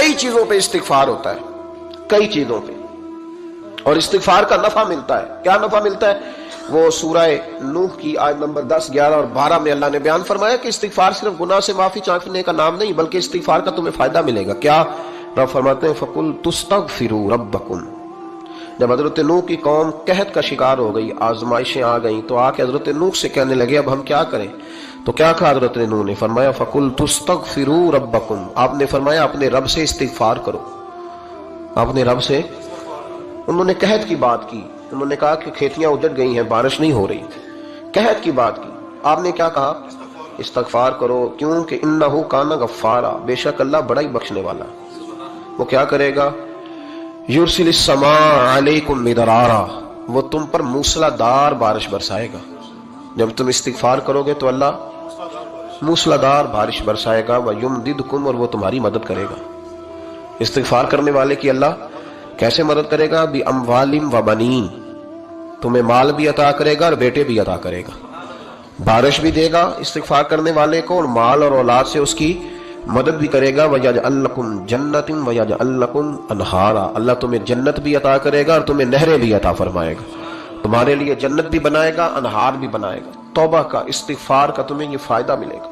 کئی چیزوں پہ استغفار ہوتا ہے، کئی چیزوں پہ، اور استغفار کا نفع ملتا ہے۔ کیا نفع ملتا ہے؟ وہ سورہ نوح کی آیت نمبر 10، 11 اور 12 میں اللہ نے بیان فرمایا کہ استغفار صرف گناہ سے معافی چاہنے کا نام نہیں، بلکہ استغفار کا تمہیں فائدہ ملے گا۔ کیا؟ رب فرماتے ہیں فَقُلْ تُسْتَغْفِرُوا رَبَّكُمْ۔ جب حضرت نوح کی قوم قحط کا شکار ہو گئی، آزمائشیں آ گئیں، تو آ کے حضرت نوح سے کہنے لگے اب ہم کیا کریں؟ تو کیا کہا حضرت نوح نے؟ فرمایا فَقُلْ تُسْتَغْفِرُوا رَبَّكُمْ۔ آپ نے فرمایا اپنے رب سے استغفار کرو، اپنے رب سے۔ انہوں نے قحط کی بات کی، انہوں نے کہا کہ کھیتیاں اجڑ گئی ہیں، بارش نہیں ہو رہی، قحط کی بات کی۔ آپ نے کیا کہا؟ استغفار کرو، کیونکہ انہ کان غفارا، بے شک اللہ بڑا ہی بخشنے والا۔ وہ کیا کرے گا؟ یرسل السماء علیکم مدرارا، وہ تم پر موسلا دار بارش برسائے گا۔ جب تم استغفار کرو گے تو اللہ موسلا دار بارش برسائے گا، ویمددکم، اور وہ تمہاری مدد کرے گا۔ استغفار کرنے والے کی اللہ کیسے مدد کرے گا؟ بِأَمْوَالٍ وَبَنِينَ، تمہیں مال بھی عطا کرے گا اور بیٹے بھی عطا کرے گا، بارش بھی دے گا استغفار کرنے والے کو، اور مال اور اولاد سے اس کی مدد بھی کرے گا۔ وَيَجْعَلْ لَكُمْ جَنَّةٍ وَيَجْعَلْ لَكُمْ أَنْهَارًا، اللہ تمہیں جنت بھی عطا کرے گا اور تمہیں نہریں بھی عطا فرمائے گا، تمہارے لیے جنت بھی بنائے گا، انہار بھی بنائے گا۔ توبہ کا، استغفار کا تمہیں یہ فائدہ ملے گا۔